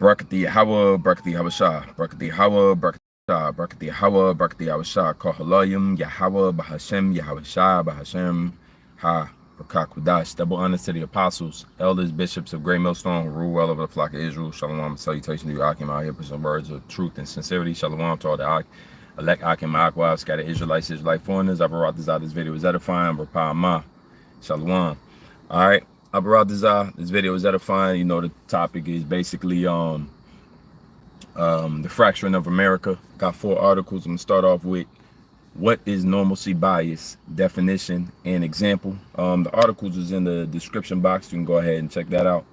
Barakati Yahweh, Barakati Yahweh, Barakati Yahweh, Barakati Shah, Barakati Yahweh, Barakati Yahweh, Kohalayim, Yahweh, Bahashem, Yahweh Shah, Bahashem, Ha, Bakakudash. Double honors to the apostles, elders, bishops of Great Millstone who rule well over the flock of Israel. Shalom, salutation to you, Akim, out here for some words of truth and sincerity. Shalom to all the elect Akim, Akwa, scattered Israelites, Israelite foreigners. I brought this out. This video is edifying. Rapah Ma. Shalom. All right. This video is edifying. You know, the topic is basically the fracturing of America. Got 4 articles. I'm gonna start off with what is normalcy bias, definition and example. The articles is in the description box. You can go ahead and check that out.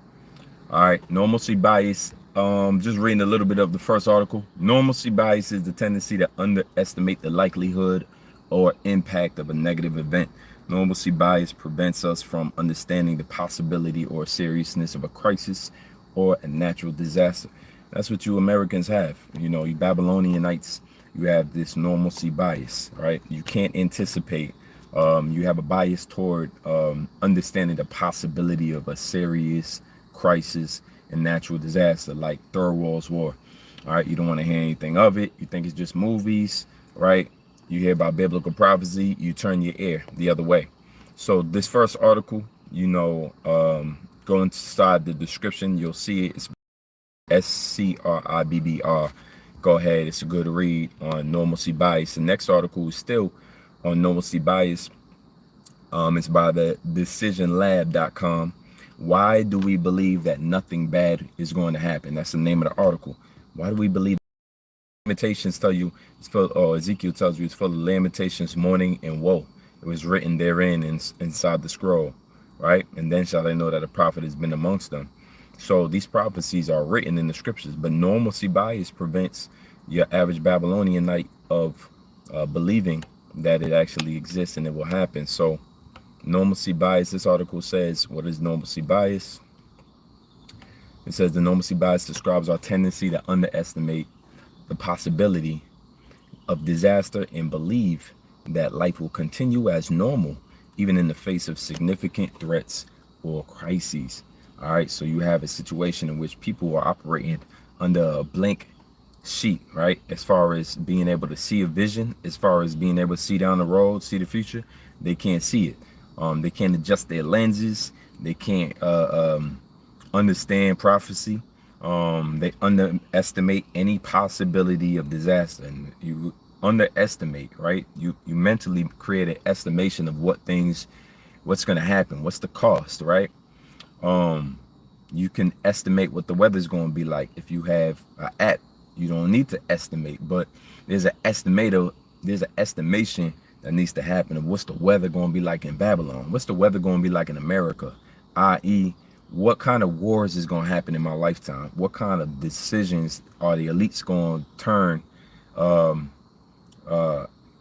All right, normalcy bias. Just reading a little bit of the first article. Normalcy bias is the tendency to underestimate the likelihood or impact of a negative event. Normalcy bias prevents us from understanding the possibility or seriousness of a crisis or a natural disaster. That's what you Americans have. You know, you Babylonianites, you have this normalcy bias, right? You can't anticipate. You have a bias toward understanding the possibility of a serious crisis and natural disaster like Third World War. All right, you don't want to hear anything of it. You think it's just movies, right? You hear about biblical prophecy, you turn your ear the other way. So this first article, you know, go inside the description, you'll see it. It's SCRIBBR. Go ahead, it's a good read on normalcy bias. The next article is still on normalcy bias. It's by the decisionlab.com. Why do we believe that nothing bad is going to happen? That's the name of the article. Why do we believe? Lamentations tell you it's full, or Ezekiel tells you it's full of lamentations, mourning, and woe. It was written therein inside the scroll, right? And then shall they know that a prophet has been amongst them. So these prophecies are written in the scriptures, but normalcy bias prevents your average Babylonianite of believing that it actually exists and it will happen. So normalcy bias, this article says, what is normalcy bias? It says the normalcy bias describes our tendency to underestimate the possibility of disaster and believe that life will continue as normal, even in the face of significant threats or crises. All right, so you have a situation in which people are operating under a blank sheet, right? As far as being able to see a vision, as far as being able to see down the road, see the future, they can't see it. They can't adjust their lenses. They can't understand prophecy. They underestimate any possibility of disaster, and you underestimate, right? You mentally create an estimation of what's going to happen, what's the cost, right? You can estimate what the weather's going to be like. If you have an app, you don't need to estimate, but there's an estimator, there's an estimation that needs to happen of what's the weather going to be like in Babylon, what's the weather going to be like in America, i.e. what kind of wars is going to happen in my lifetime? What kind of decisions are the elites going to turn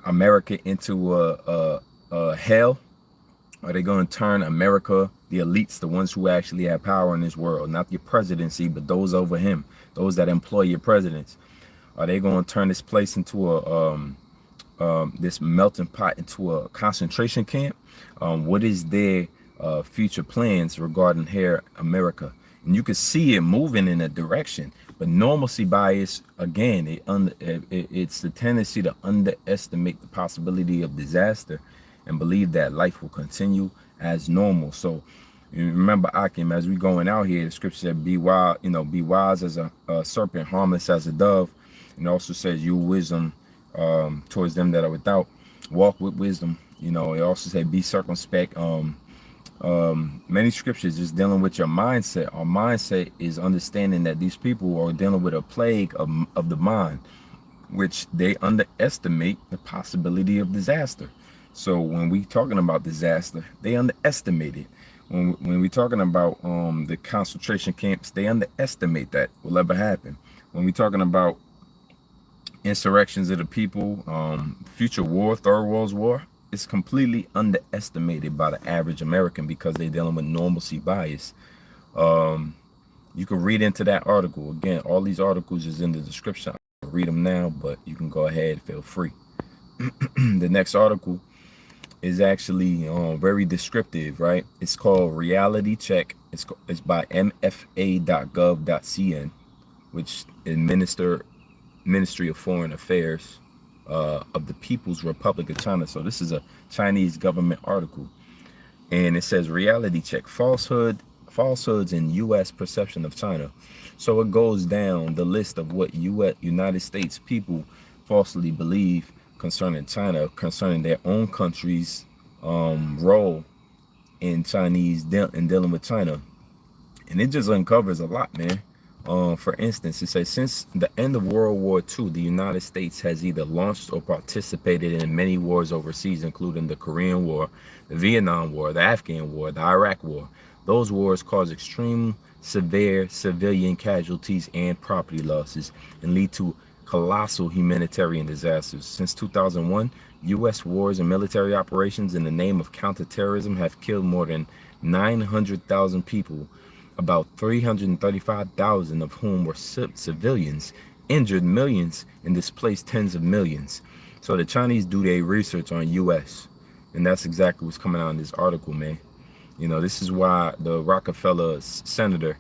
America into a hell? Are they going to turn America, the elites, the ones who actually have power in this world, not your presidency, but those over him, those that employ your presidents? Are they going to turn this place into a this melting pot into a concentration camp? What is their future plans regarding here America? And you can see it moving in a direction, but normalcy bias, again, it's the tendency to underestimate the possibility of disaster and believe that life will continue as normal. So you remember, Akim, as we going out here, the scripture said, be wise, you know, be wise as a serpent, harmless as a dove. And it also says, you wisdom towards them that are without, walk with wisdom. You know, it also said, be circumspect. Many scriptures is dealing with your mindset. Our mindset is understanding that these people are dealing with a plague of the mind, which they underestimate the possibility of disaster. So when we talking about disaster, they underestimate it. When we talking about the concentration camps, they underestimate that will ever happen. When we talking about insurrections of the people, future war, Third World War, it's completely underestimated by the average American because they're dealing with normalcy bias. You can read into that article. Again, all these articles is in the description. I'll read them now, but you can go ahead, feel free. The next article is actually very descriptive, right? It's called Reality Check. It's by mfa.gov.cn. which is Ministry of Foreign Affairs of the People's Republic of China. So this is a Chinese government article, and it says reality check: falsehoods in U.S. perception of China. So it goes down the list of what United States people falsely believe concerning China, concerning their own country's role in dealing with China. And it just uncovers a lot, man. For instance, it says, since the end of World War II, the United States has either launched or participated in many wars overseas, including the Korean War, the Vietnam War, the Afghan War, the Iraq War. Those wars cause extreme, severe civilian casualties and property losses and lead to colossal humanitarian disasters. Since 2001, U.S. wars and military operations in the name of counterterrorism have killed more than 900,000 people, about 335,000 of whom were civilians, injured millions, and displaced tens of millions. So the Chinese do their research on U.S., and that's exactly what's coming out in this article, man. You know, this is why the Rockefeller senator,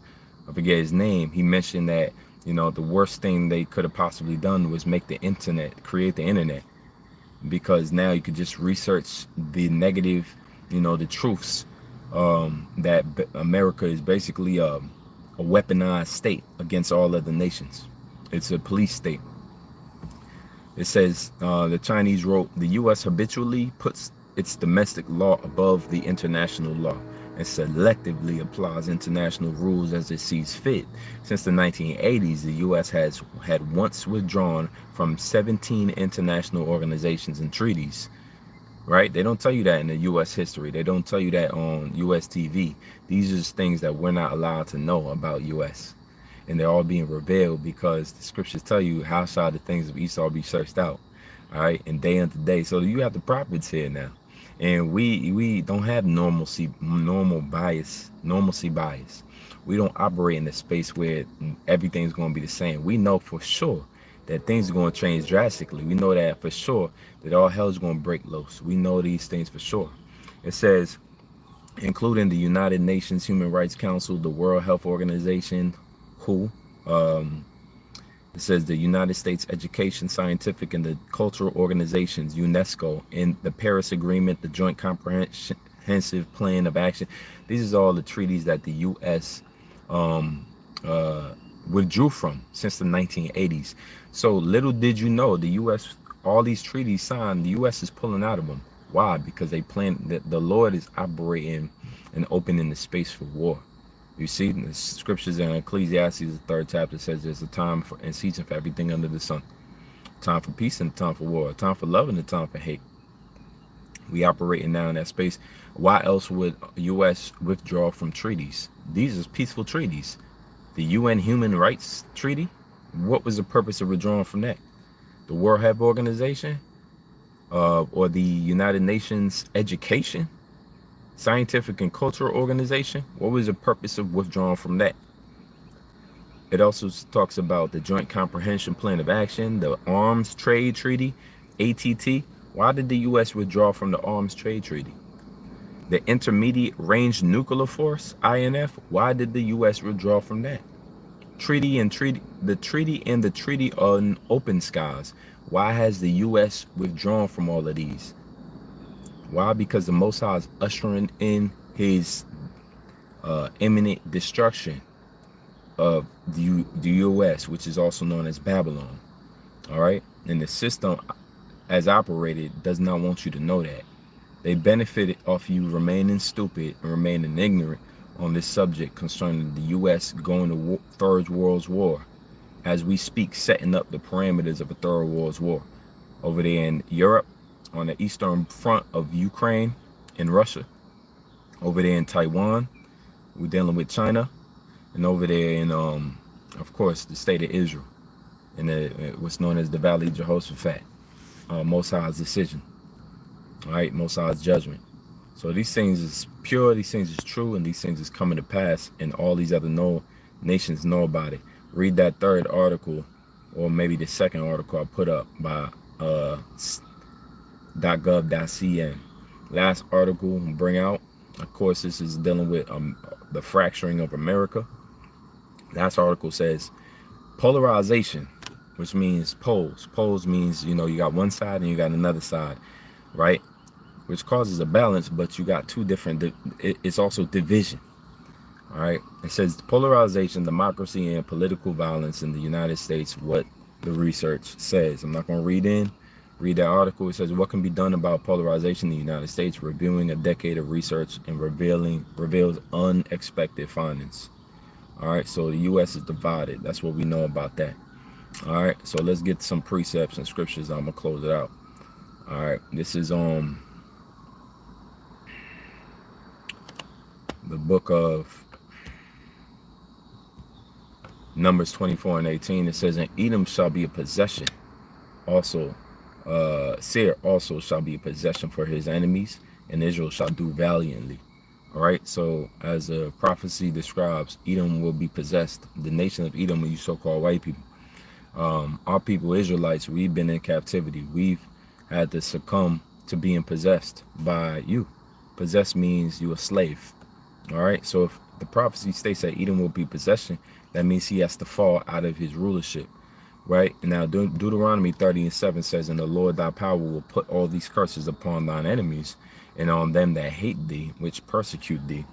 I forget his name, he mentioned that, you know, the worst thing they could have possibly done was make the internet, create the internet, because now you could just research the negative, you know, the truths, that America is basically a weaponized state against all other nations. It's a police state. It says the Chinese wrote, the U.S. habitually puts its domestic law above the international law and selectively applies international rules as it sees fit. Since the 1980s, the U.S. had once withdrawn from 17 international organizations and treaties. Right? They don't tell you that in the U.S. history. They don't tell you that on U.S. TV. These are just things that we're not allowed to know about U.S. And they're all being revealed because the scriptures tell you, how shall the things of Esau be searched out? All right, and day unto day. So you have the prophets here now. And we don't have normalcy bias. We don't operate in a space where everything's going to be the same. We know for sure that things are going to change drastically. We know that for sure, that all hell is going to break loose. We know these things for sure. It says, including the United Nations Human Rights Council, the World Health Organization, WHO. It says the United States Education, Scientific, and the Cultural Organizations, UNESCO, in the Paris Agreement, the Joint Comprehensive Plan of Action. These are all the treaties that the U.S. Withdrew from since the 1980s. So little did you know, the U.S., all these treaties signed, the U.S. is pulling out of them. Why? Because they plan that the Lord is operating and opening the space for war. You see, the scriptures in Ecclesiastes, the 3rd chapter, says there's a time for and season for everything under the sun. Time for peace and a time for war. A time for love and a time for hate. We operating now in that space. Why else would U.S. withdraw from treaties? These are peaceful treaties. The UN Human Rights Treaty, what was the purpose of withdrawing from that? The World Health Organization, or the United Nations Education, Scientific and Cultural Organization, what was the purpose of withdrawing from that? It also talks about the Joint Comprehensive Plan of Action, the Arms Trade Treaty, ATT. Why did the U.S. withdraw from the Arms Trade Treaty? The Intermediate Range Nuclear Force, INF. Why did the U.S. withdraw from that? The Treaty on Open Skies. Why has the U.S. withdrawn from all of these? Why? Because the Most High is ushering in his imminent destruction of the U.S., which is also known as Babylon. All right, and the system, as operated, does not want you to know that. They benefited off you remaining stupid and remaining ignorant on this subject concerning the U.S. going to Third World War. As we speak, setting up the parameters of a Third World War over there in Europe, on the eastern front of Ukraine and Russia, over there in Taiwan, we're dealing with China, and over there in, of course, the state of Israel, and what's known as the Valley of Jehoshaphat, Most High's decision. All right, Most High's judgment. So these things is pure, these things is true, and these things is coming to pass, and all these other nations know about it. Read that 3rd article, or maybe the 2nd article I put up by .gov.cn. Last article I'll bring out, of course, this is dealing with the fracturing of America. Last article says Polarization, which means poles. Poles means, you know, you got one side and you got another side, right? Which causes a balance, but you got two different, it's also division. All right. It says polarization, democracy, and political violence in the United States, what the research says. I'm not going to read that article. It says what can be done about polarization in the United States, reviewing a decade of research and reveals unexpected findings. All right. So the U.S. is divided. That's what we know about that. All right. So let's get some precepts and scriptures. I'm going to close it out. All right. This is the book of Numbers 24 and 18. It says, and Edom shall be a possession. Also, Seir also shall be a possession for his enemies, and Israel shall do valiantly. All right. So as the prophecy describes, Edom will be possessed. The nation of Edom are you so-called white people. Our people, Israelites, we've been in captivity. We've had to succumb to being possessed by you. Possessed means you're a slave. All right. So if the prophecy states that Edom will be possession, that means he has to fall out of his rulership, right? And now Deuteronomy 30:7 says, and the Lord thy power will put all these curses upon thine enemies and on them that hate thee, which persecute thee.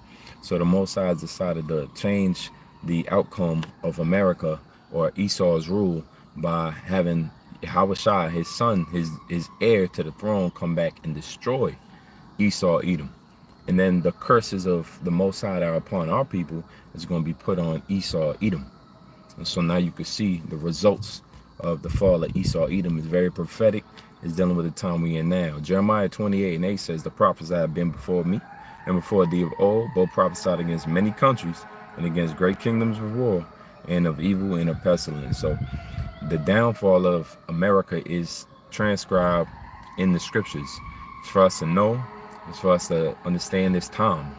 So the Most High has decided to change the outcome of America or Esau's rule by having Yahushua, his son, his heir to the throne, come back and destroy Esau, Edom. And then the curses of the Most High that are upon our people is going to be put on Esau, Edom. And so now you can see the results of the fall of Esau, Edom is very prophetic. It's dealing with the time we in now. Jeremiah 28:8 says, the prophets that have been before me and before thee of old, both prophesied against many countries and against great kingdoms of war and of evil and of pestilence. So the downfall of America is transcribed in the scriptures. It's for us to know. It's for us to understand this time.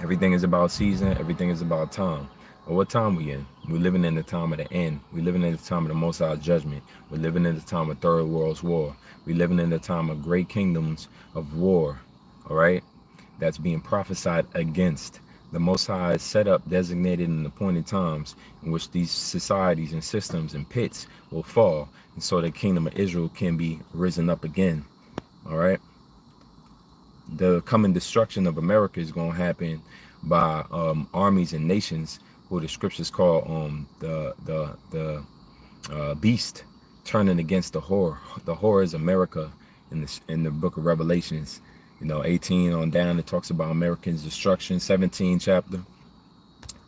Everything is about season. Everything is about time. Well, what time we in? We're living in the time of the end. We're living in the time of the Most High's judgment. We're living in the time of Third World War. We're living in the time of great kingdoms of war. All right? That's being prophesied against. The Most High is set up, designated and appointed times in which these societies and systems and pits will fall. And so the kingdom of Israel can be risen up again. All right? The coming destruction of America is going to happen by armies and nations who the scriptures call the beast turning against the whore. The whore is America in the book of Revelations. You know, 18 on down, it talks about America's destruction. 17 chapter.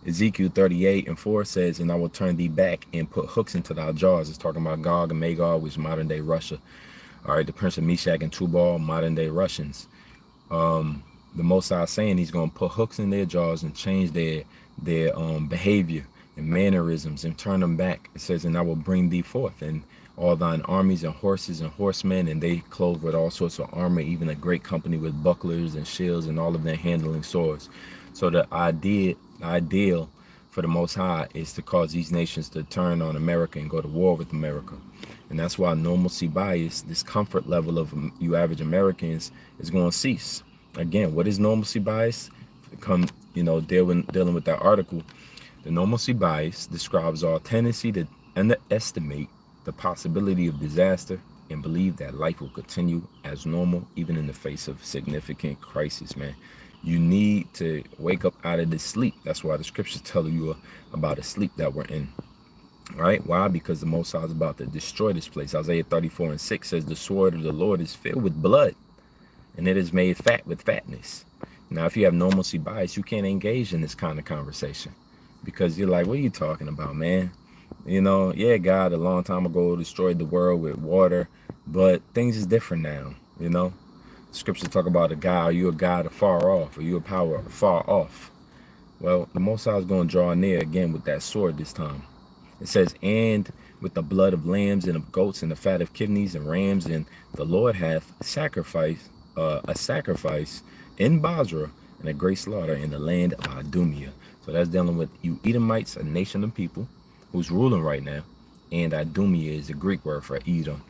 Ezekiel 38:4 says, and I will turn thee back and put hooks into thy jaws. It's talking about Gog and Magog, which is modern day Russia. All right, the Prince of Meshach and Tubal, modern day Russians. The Most High saying he's going to put hooks in their jaws and change their behavior and mannerisms and turn them back. It says, and I will bring thee forth and all thine armies and horses and horsemen, and they clothed with all sorts of armor, even a great company with bucklers and shields and all of them handling swords. So the ideal for the Most High is to cause these nations to turn on America and go to war with America. And that's why normalcy bias, this comfort level of you average Americans, is going to cease. Again, what is normalcy bias? Dealing with that article, the normalcy bias describes our tendency to underestimate the possibility of disaster and believe that life will continue as normal, even in the face of significant crisis, man. You need to wake up out of this sleep. That's why the scriptures tell you about the sleep that we're in. Right? Why? Because the Most High is about to destroy this place. Isaiah 34:6 says, the sword of the Lord is filled with blood, and it is made fat with fatness. Now, if you have normalcy bias, you can't engage in this kind of conversation because you're like, what are you talking about, man? You know, yeah, God a long time ago destroyed the world with water, but things is different now. You know, scriptures talk about a God. Are you a God afar off? Are you a power afar off? Well, the Most High is going to draw near again with that sword this time. It says, and with the blood of lambs and of goats and the fat of kidneys and rams, and the Lord hath sacrificed a sacrifice in Basra and a great slaughter in the land of Idumea. So that's dealing with you Edomites, a nation of people who's ruling right now. And Idumea is a Greek word for Edom.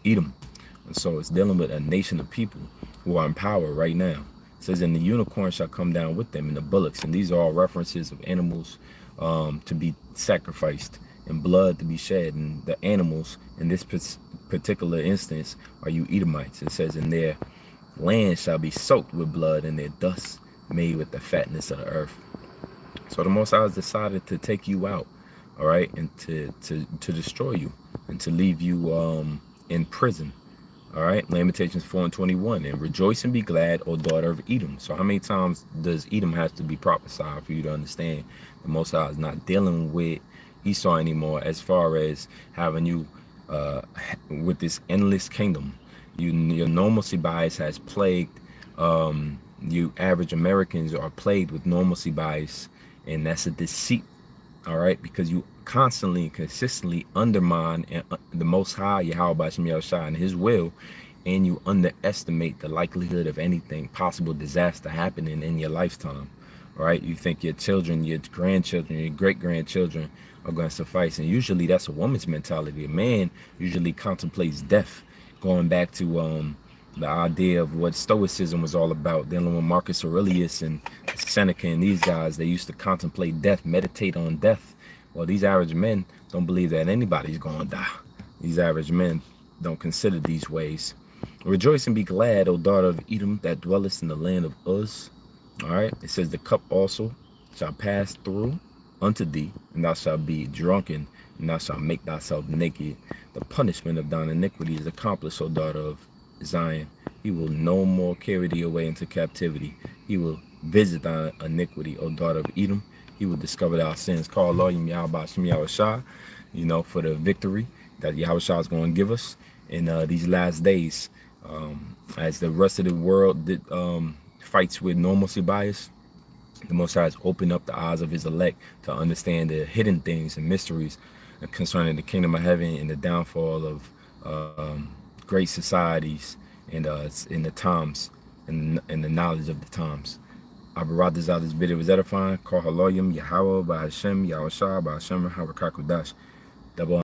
And so it's dealing with a nation of people who are in power right now. It says, and the unicorn shall come down with them and the bullocks. And these are all references of animals to be sacrificed and blood to be shed. And the animals in this particular instance are you Edomites. It says, in their land shall be soaked with blood, and their dust made with the fatness of the earth. So the Most High has decided to take you out, all right, and to destroy you and to leave you in prison. All right, Lamentations 4:21, and rejoice and be glad, O daughter of Edom. So how many times does Edom have to be prophesied for you to understand the Most High is not dealing with Esau anymore, as far as having you with this endless kingdom? Your normalcy bias has plagued you average Americans are plagued with normalcy bias, and that's a deceit. All right, because you constantly and consistently undermine the Most High, Yahweh Bashim Yahushua, and His will, and you underestimate the likelihood of anything possible disaster happening in your lifetime. All right, you think your children, your grandchildren, your great-grandchildren are going to suffice, and usually that's a woman's mentality. A man usually contemplates death, going back to the idea of what Stoicism was all about, dealing with Marcus Aurelius and Seneca and these guys. They used to contemplate death, meditate on death. Well, these average men don't believe that anybody's going to die. These average men don't consider these ways. Rejoice and be glad, O daughter of Edom, that dwellest in the land of Uz. All right, it says, the cup also shall pass through unto thee, and thou shalt be drunken, and thou shalt make thyself naked. The punishment of thine iniquity is accomplished, O daughter of Zion. He will no more carry thee away into captivity. He will visit thy iniquity, O daughter of Edom. He will discover thy sins. Call Lord Yahweh Shem Yahushua, you know, for the victory that Yahushua is going to give us in these last days. As the rest of the world fights with normalcy bias, the Most High has opened up the eyes of His elect to understand the hidden things and mysteries concerning the kingdom of heaven and the downfall of great societies and in the times and the knowledge of the times. I brought this out. This video was edifying. Call Haloyim Yahweh by Hashem Yahushua by Hashem Harakak Double